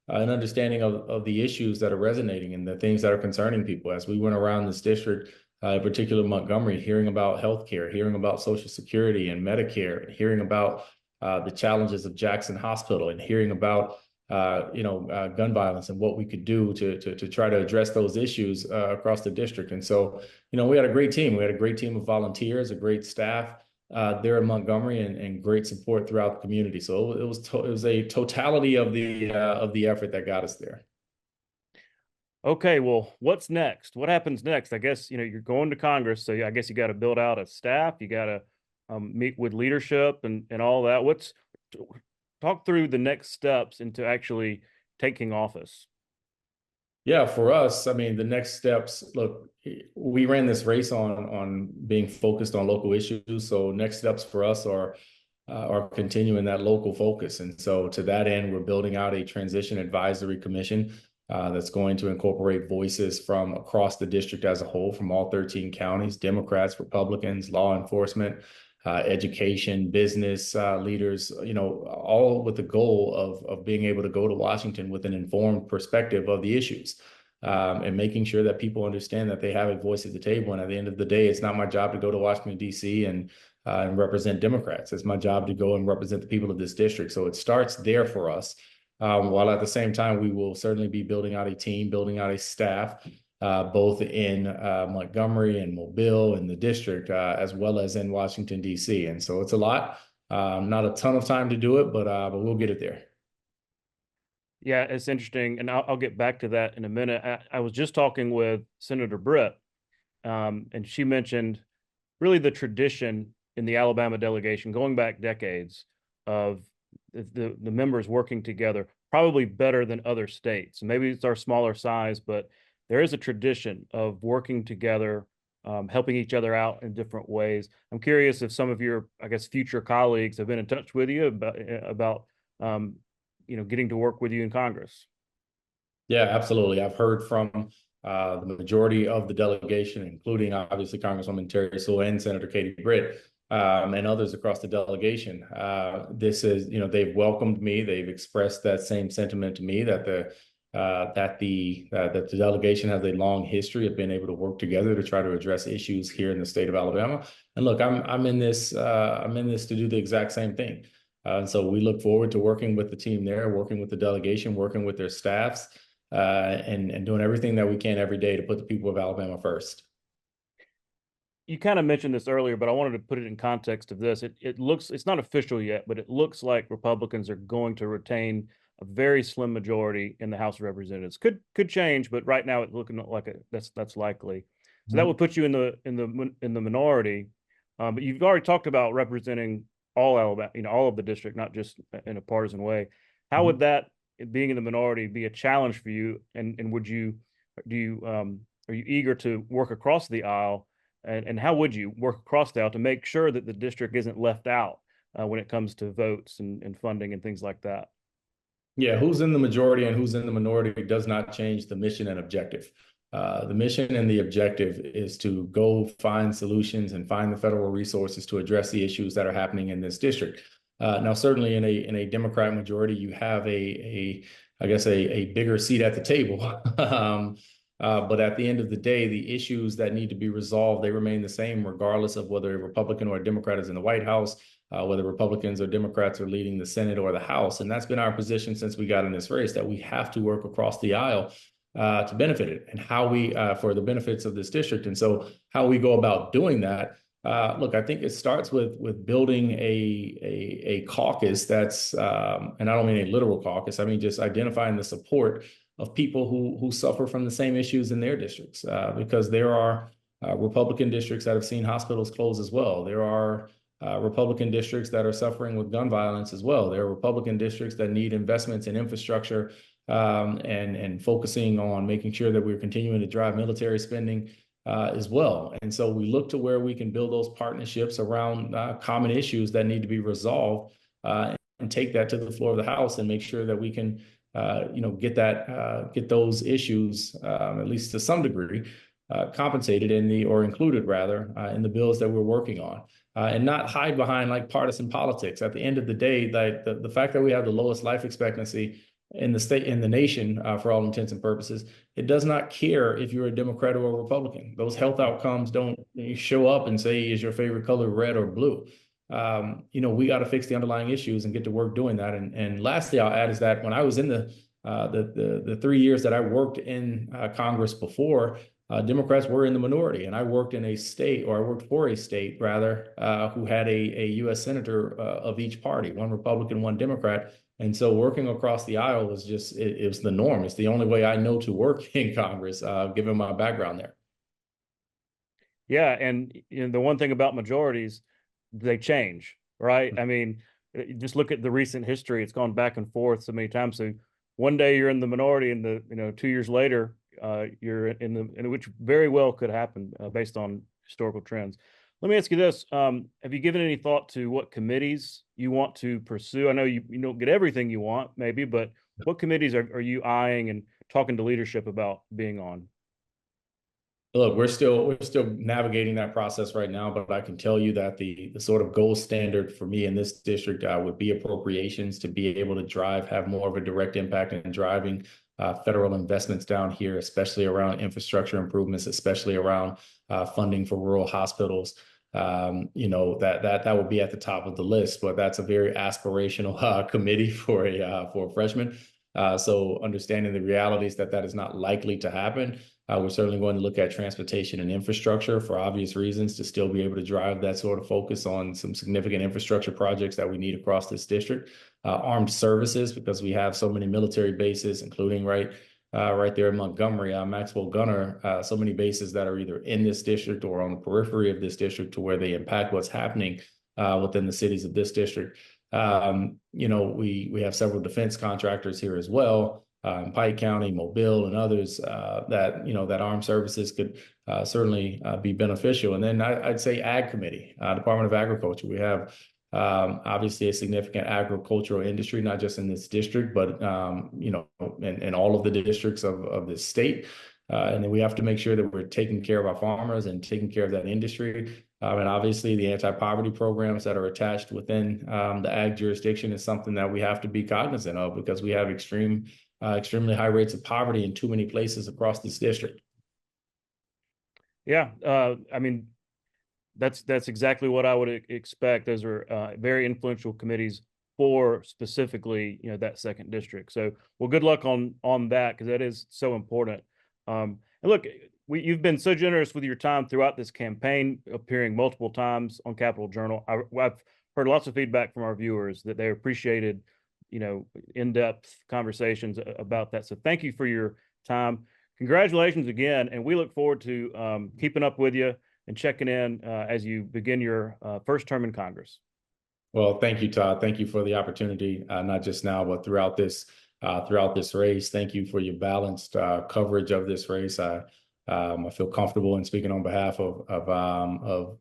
understanding of the issues that are resonating and the things that are concerning people. As we went around this district, in particular Montgomery, hearing about healthcare, hearing about Social Security and Medicare, hearing about the challenges of Jackson Hospital, and hearing about gun violence and what we could do to try to address those issues across the district. And so, we had a great team. We had a great team of volunteers, a great staff there in Montgomery, and great support throughout the community. So it was a totality of the effort that got us there. Okay, well, what's next? What happens next? I guess, you're going to Congress, so I guess you got to build out a staff. You got to meet with leadership and all that. Talk through the next steps into actually taking office. Yeah, for us, I mean, the next steps, look, we ran this race on being focused on local issues. So next steps for us are continuing that local focus. And so to that end, we're building out a transition advisory commission that's going to incorporate voices from across the district as a whole, from all 13 counties, Democrats, Republicans, law enforcement, education, business leaders, all with the goal of being able to go to Washington with an informed perspective of the issues, and making sure that people understand that they have a voice at the table. And at the end of the day, it's not my job to go to Washington, D.C. and represent Democrats. It's my job to go and represent the people of this district. So it starts there for us. While at the same time, we will certainly be building out a team, building out a staff, both in Montgomery and Mobile and the district, as well as in Washington, D.C. And so it's a lot, not a ton of time to do it, but we'll get it there. Yeah, it's interesting. And I'll get back to that in a minute. I was just talking with Senator Britt, and she mentioned really the tradition in the Alabama delegation going back decades of the members working together, probably better than other states. Maybe it's our smaller size, but there is a tradition of working together, helping each other out in different ways. I'm curious if some of your, I guess, future colleagues have been in touch with you about getting to work with you in Congress. Yeah, absolutely. I've heard from the majority of the delegation, including obviously Congresswoman Terry Sewell and Senator Katie Britt, and others across the delegation. This is, they've welcomed me. They've expressed that same sentiment to me that the delegation has a long history of being able to work together to try to address issues here in the state of Alabama. And look, I'm in this to do the exact same thing. And so we look forward to working with the team there, working with the delegation, working with their staffs, and doing everything that we can every day to put the people of Alabama first. You kind of mentioned this earlier, but I wanted to put it in context of this. It looks, it's not official yet, but it looks like Republicans are going to retain a very slim majority in the House of Representatives. Could change, but right now it's looking like that's likely. So that would put you in the minority. But you've already talked about representing all Alabama, all of the district, not just in a partisan way. How would that, being in the minority, be a challenge for you? And are you eager to work across the aisle? And how would you work across the aisle to make sure that the district isn't left out when it comes to votes and funding and things like that? Yeah, who's in the majority and who's in the minority does not change the mission and objective. The mission and the objective is to go find solutions and find the federal resources to address the issues that are happening in this district. Now, certainly in a Democrat majority, you have I guess a bigger seat at the table. But at the end of the day, the issues that need to be resolved, they remain the same, regardless of whether a Republican or a Democrat is in the White House, whether Republicans or Democrats are leading the Senate or the House. And that's been our position since we got in this race, that we have to work across the aisle to benefit it, and how we, for the benefits of this district. And so how we go about doing that, look, I think it starts with building a caucus that's, and I don't mean a literal caucus, I mean just identifying the support of people who suffer from the same issues in their districts, because there are Republican districts that have seen hospitals close as well. There are Republican districts that are suffering with gun violence as well. There are Republican districts that need investments in infrastructure and focusing on making sure that we're continuing to drive military spending as well. And so we look to where we can build those partnerships around common issues that need to be resolved, and take that to the floor of the House and make sure that we can get those issues, at least to some degree, compensated or included rather, in the bills that we're working on, and not hide behind like partisan politics. At the end of the day, like the fact that we have the lowest life expectancy in the nation, for all intents and purposes, it does not care if you're a Democrat or a Republican. Those health outcomes don't show up and say, is your favorite color red or blue? We got to fix the underlying issues and get to work doing that. And lastly, I'll add is that when I was in the 3 years that I worked in Congress before, Democrats were in the minority, and I worked for a state rather, who had a U.S. senator of each party, one Republican, one Democrat. And so working across the aisle was just, it was the norm. It's the only way I know to work in Congress, given my background there. Yeah, and the one thing about majorities, they change, right? I mean, just look at the recent history. It's gone back and forth so many times. So one day you're in the minority, and 2 years later, you're which very well could happen based on historical trends. Let me ask you this. Have you given any thought to what committees you want to pursue? I know you don't get everything you want, maybe, but what committees are you eyeing and talking to leadership about being on? Look, we're still navigating that process right now, but I can tell you that the sort of gold standard for me in this district would be appropriations, to be able to have more of a direct impact in driving federal investments down here, especially around infrastructure improvements, especially around funding for rural hospitals. That would be at the top of the list, but that's a very aspirational committee for a freshman. So understanding the realities that is not likely to happen. We're certainly going to look at transportation and infrastructure for obvious reasons, to still be able to drive that sort of focus on some significant infrastructure projects that we need across this district. Armed services, because we have so many military bases, including right there in Montgomery, Maxwell Gunter, so many bases that are either in this district or on the periphery of this district, to where they impact what's happening within the cities of this district. We have several defense contractors here as well, Pike County, Mobile, and others that armed services could certainly be beneficial. And then I'd say Ag Committee, Department of Agriculture. We have obviously a significant agricultural industry, not just in this district, but in all of the districts of this state. And then we have to make sure that we're taking care of our farmers and taking care of that industry. And obviously the anti-poverty programs that are attached within the ag jurisdiction is something that we have to be cognizant of, because we have extremely high rates of poverty in too many places across this district. Yeah, I mean, that's exactly what I would expect. Those are very influential committees for specifically, that second district. So, well, good luck on that, because that is so important. And look, you've been so generous with your time throughout this campaign, appearing multiple times on Capitol Journal. I've heard lots of feedback from our viewers that they appreciated in-depth conversations about that. So thank you for your time. Congratulations again, and we look forward to keeping up with you and checking in as you begin your first term in Congress. Well, thank you, Todd. Thank you for the opportunity, not just now, but throughout this race. Thank you for your balanced coverage of this race. I feel comfortable in speaking on behalf of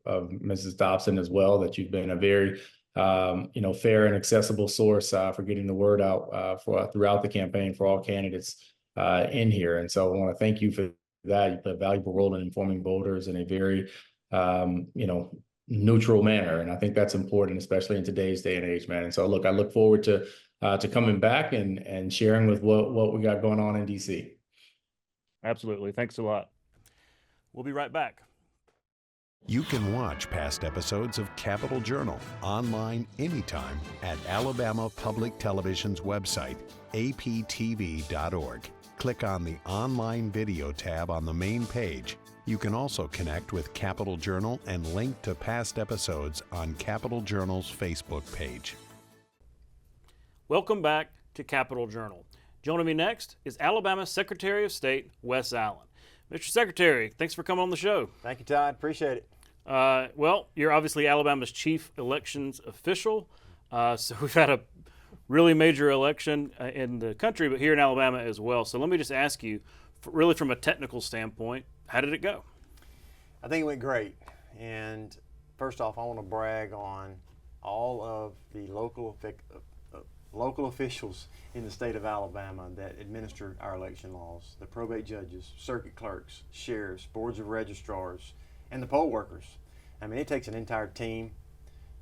Mrs. Dobson as well, that you've been a very fair and accessible source for getting the word out throughout the campaign for all candidates in here. And so I want to thank you for that. You play a valuable role in informing voters in a very neutral manner, and I think that's important, especially in today's day and age, man. And so, look, I look forward to coming back and sharing with what we got going on in DC. Absolutely. Thanks a lot. We'll be right back. You can watch past episodes of Capitol Journal online anytime at Alabama Public Television's website, aptv.org. Click on the online video tab on the main page. You can also connect with Capitol Journal and link to past episodes on Capitol Journal's Facebook page. Welcome back to Capitol Journal. Joining me next is Alabama Secretary of State Wes Allen. Mr. Secretary, thanks for coming on the show. Thank you, Todd. Appreciate it. Well, you're obviously Alabama's chief elections official. So we've had a really major election in the country, but here in Alabama as well. So let me just ask you, really from a technical standpoint, how did it go? I think it went great. And first off, I want to brag on all of the local officials in the state of Alabama that administer our election laws: the probate judges, circuit clerks, sheriffs, boards of registrars, and the poll workers. I mean, it takes an entire team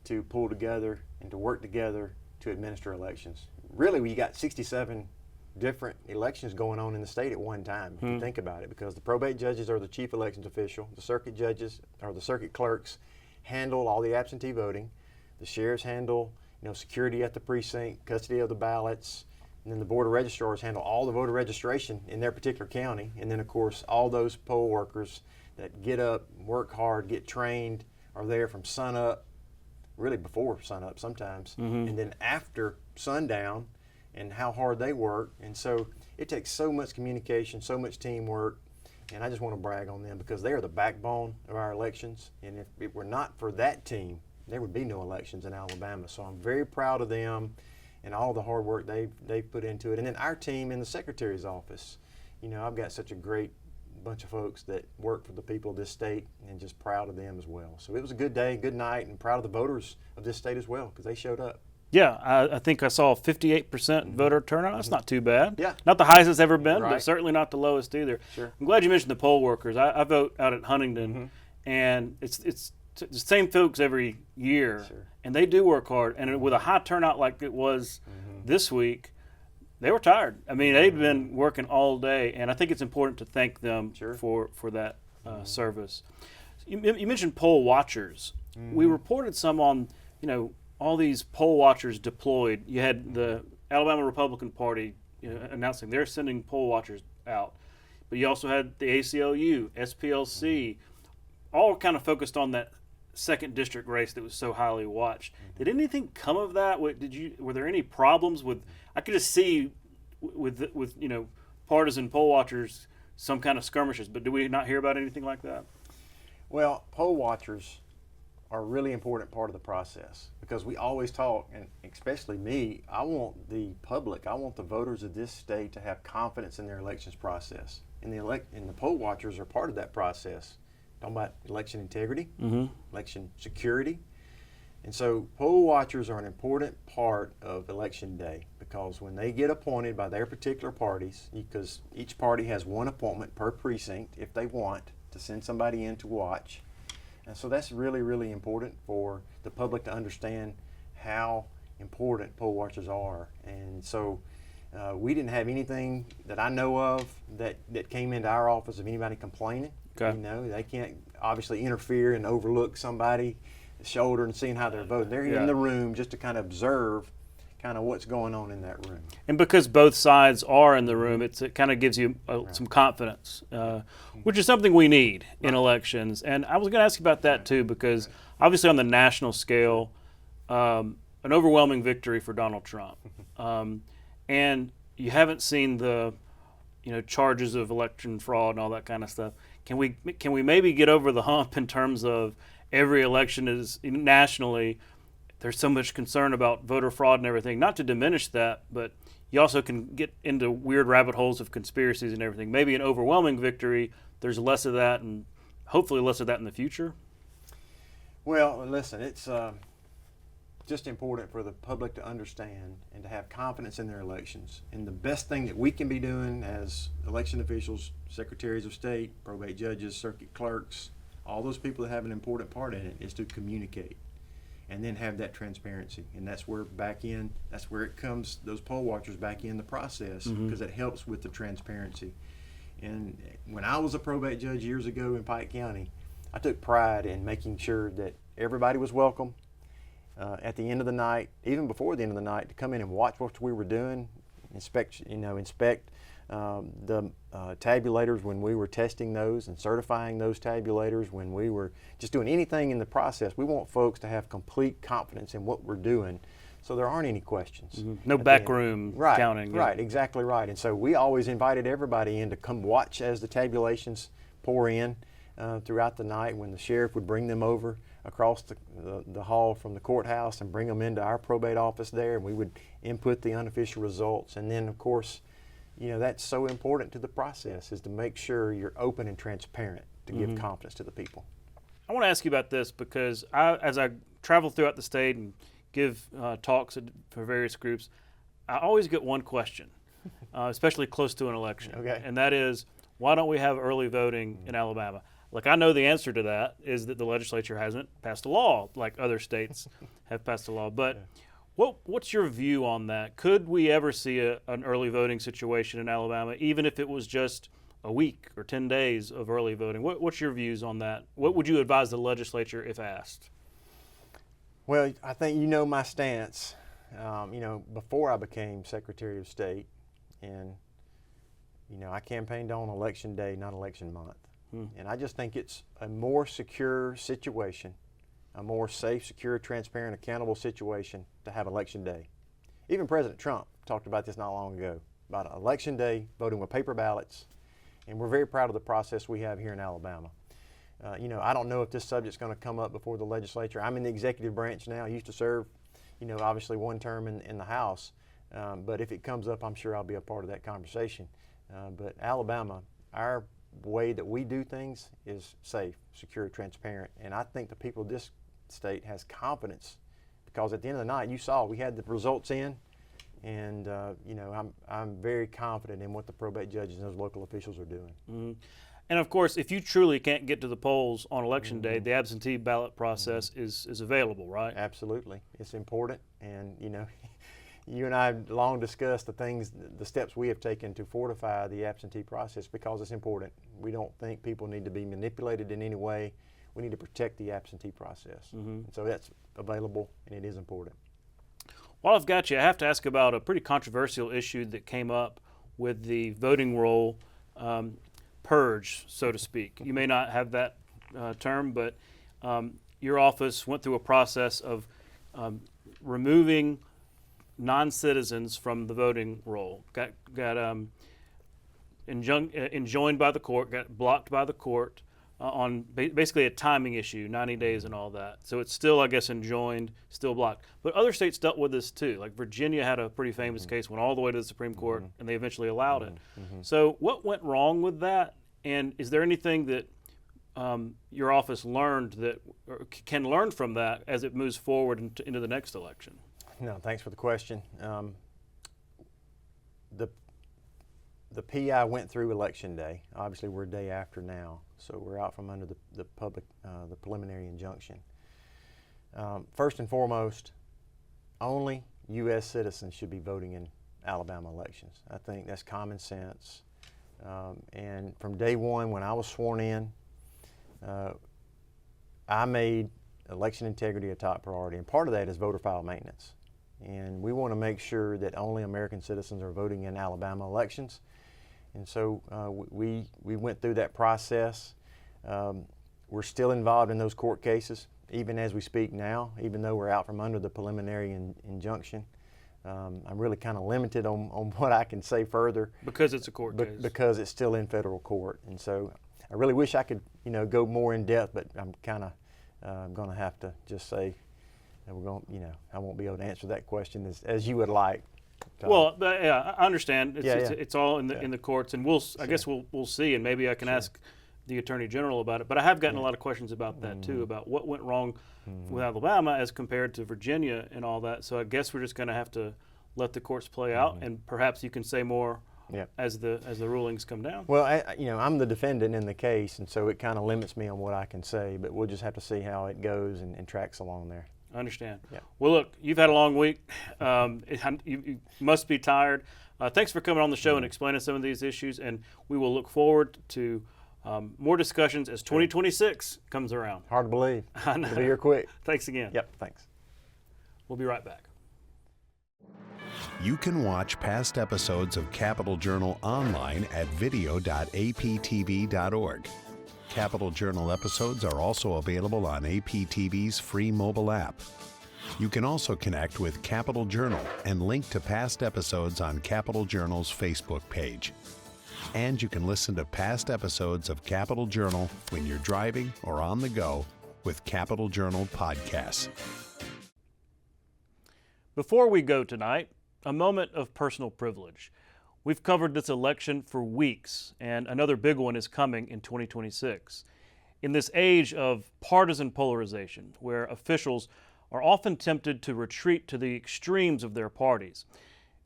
to pull together and to work together to administer elections. Really, we got 67 different elections going on in the state at one time, if you think about it, because the probate judges are the chief elections official, the circuit judges or the circuit clerks handle all the absentee voting, the sheriffs handle security at the precinct, custody of the ballots, and then the board of registrars handle all the voter registration in their particular county, and then of course all those poll workers that get up, work hard, get trained, are there from sunup, really before sunup sometimes, and then after sundown, and how hard they work. And so it takes so much communication, so much teamwork, and I just want to brag on them because they are the backbone of our elections, and if it were not for that team, there would be no elections in Alabama. So I'm very proud of them and all the hard work they've put into it. And then our team in the Secretary's office, I've got such a great bunch of folks that work for the people of this state, and just proud of them as well. So it was a good day, good night, and proud of the voters of this state as well, because they showed up. Yeah, I think I saw 58% voter turnout. That's not too bad. Yeah. Not the highest it's ever been, Right. but certainly not the lowest either. Sure. I'm glad you mentioned the poll workers. I vote out at Huntington, and it's the same folks every year, and they do work hard. And with a high turnout like it was this week, they were tired. I mean, they've been working all day, and I think it's important to thank them for that service. You mentioned poll watchers. We reported some on, all these poll watchers deployed. You had the Alabama Republican Party announcing they're sending poll watchers out. But you also had the ACLU, SPLC, all kind of focused on that second district race that was so highly watched. Did anything come of that? Were there any problems with? I could just see with partisan poll watchers some kind of skirmishes, but did we not hear about anything like that? Well, poll watchers are a really important part of the process, because we always talk, and especially me, I want the public, I want the voters of this state to have confidence in their elections process. And the poll watchers are part of that process. Talking about election integrity, election security. And so poll watchers are an important part of election day, because when they get appointed by their particular parties, because each party has one appointment per precinct if they want to send somebody in to watch. And so that's really, really important for the public to understand how important poll watchers are. And so we didn't have anything that I know of that came into our office of anybody complaining. Okay. They can't obviously interfere and overlook somebody's shoulder and seeing how they're voting. They're in the room just to kind of observe kind of what's going on in that room. And because both sides are in the room, it kind of gives you some confidence, which is something we need in elections. And I was going to ask you about that too, because obviously on the national scale, an overwhelming victory for Donald Trump, and you haven't seen the charges of election fraud and all that kind of stuff. Can we maybe get over the hump in terms of every election is nationally? There's so much concern about voter fraud and everything. Not to diminish that, but you also can get into weird rabbit holes of conspiracies and everything. Maybe an overwhelming victory, there's less of that, and hopefully less of that in the future. Well, listen, it's just important for the public to understand and to have confidence in their elections. And the best thing that we can be doing as election officials, secretaries of state, probate judges, circuit clerks, all those people that have an important part in it, is to communicate and then have that transparency. And that's where it comes, those poll watchers back in the process, because it helps with the transparency. And when I was a probate judge years ago in Pike County, I took pride in making sure that everybody was welcome at the end of the night, even before the end of the night, to come in and watch what we were doing, inspect the tabulators when we were testing those and certifying those tabulators, when we were just doing anything in the process. We want folks to have complete confidence in what we're doing, so there aren't any questions. No backroom counting. Right, exactly right. And so we always invited everybody in to come watch as the tabulations pour in throughout the night, when the sheriff would bring them over across the hall from the courthouse and bring them into our probate office there, and we would input the unofficial results. And then, of course, that's so important to the process, is to make sure you're open and transparent to give confidence to the people. I want to ask you about this because as I travel throughout the state and give talks for various groups, I always get one question, especially close to an election. Okay. And that is, why don't we have early voting in Alabama? Like, I know the answer to that is that the legislature hasn't passed a law like other states have passed a law. But what's your view on that? Could we ever see an early voting situation in Alabama, even if it was just a week or 10 days of early voting? What's your views on that? What would you advise the legislature if asked? Well, I think my stance. Before I became Secretary of State, and I campaigned on election day, not election month. And I just think it's a more secure situation, a more safe, secure, transparent, accountable situation to have election day. Even President Trump talked about this not long ago, about election day, voting with paper ballots, and we're very proud of the process we have here in Alabama. I don't know if this subject's going to come up before the legislature. I'm in the executive branch now. I used to serve, obviously one term in the House, but if it comes up, I'm sure I'll be a part of that conversation. But Alabama, our way that we do things is safe, secure, transparent, and I think the people of this state has confidence, because at the end of the night, you saw we had the results in, and I'm very confident in what the probate judges and those local officials are doing. And of course, if you truly can't get to the polls on election day, the absentee ballot process is available, right? Absolutely, it's important, and you and I have long discussed the steps we have taken to fortify the absentee process, because it's important. We don't think people need to be manipulated in any way. We need to protect the absentee process. And so that's available, and it is important. While I've got you, I have to ask about a pretty controversial issue that came up with the voting roll purge, so to speak. You may not have that term, but your office went through a process of removing non-citizens from the voting roll, got enjoined by the court, got blocked by the court on basically a timing issue, 90 days and all that. So it's still, I guess, enjoined, still blocked. But other states dealt with this too. Like Virginia had a pretty famous case, went all the way to the Supreme Court, and they eventually allowed it. So what went wrong with that? And is there anything that your office learned that, or can learn from that as it moves forward into the next election? No, thanks for the question. The PI went through election day. Obviously, we're a day after now, so we're out from under the preliminary injunction. First and foremost, only U.S. citizens should be voting in Alabama elections. I think that's common sense. And from day one, when I was sworn in, I made election integrity a top priority, and part of that is voter file maintenance. And we want to make sure that only American citizens are voting in Alabama elections. And so we went through that process. We're still involved in those court cases. even as we speak now, even though we're out from under the preliminary injunction, I'm really kind of limited on what I can say further. Because it's a court case. Because it's still in federal court. And so I really wish I could, go more in depth, but I'm kind of going to have to just say that I won't be able to answer that question as you would like. Well, yeah, I understand. It's all in the courts, and I guess we'll see, and maybe I can ask the Attorney General about it. But I have gotten a lot of questions about that too, about what went wrong with Alabama as compared to Virginia and all that. So I guess we're just going to have to let the courts play out, and perhaps you can say more as the rulings come down. Well, I'm the defendant in the case, and so it kind of limits me on what I can say. But we'll just have to see how it goes and tracks along there. I understand. Yeah. Well, look, you've had a long week. You must be tired. Thanks for coming on the show and explaining some of these issues, and we will look forward to more discussions as 2026 comes around. Hard to believe. I know. It'll be here quick. Thanks again. Yep, thanks. We'll be right back. You can watch past episodes of Capital Journal online at video.aptv.org. Capital Journal episodes are also available on APTV's free mobile app. You can also connect with Capital Journal and link to past episodes on Capital Journal's Facebook page. And you can listen to past episodes of Capital Journal when you're driving or on the go with Capital Journal podcasts. Before we go tonight, a moment of personal privilege. We've covered this election for weeks, and another big one is coming in 2026. In this age of partisan polarization, where officials are often tempted to retreat to the extremes of their parties,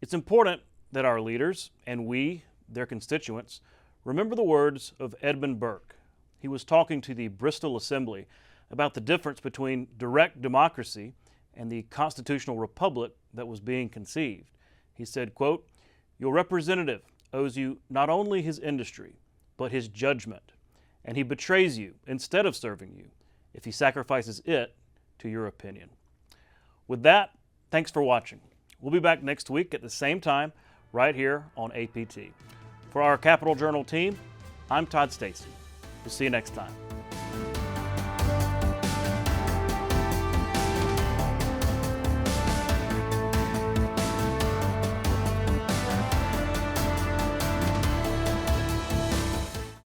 it's important that our leaders, and we, their constituents, remember the words of Edmund Burke. He was talking to the Bristol Assembly about the difference between direct democracy and the constitutional republic that was being conceived. He said, quote, "Your representative owes you not only his industry, but his judgment, and he betrays you instead of serving you if he sacrifices it to your opinion." With that, thanks for watching. We'll be back next week at the same time, right here on APT. For our Capital Journal team, I'm Todd Stacy. We'll see you next time.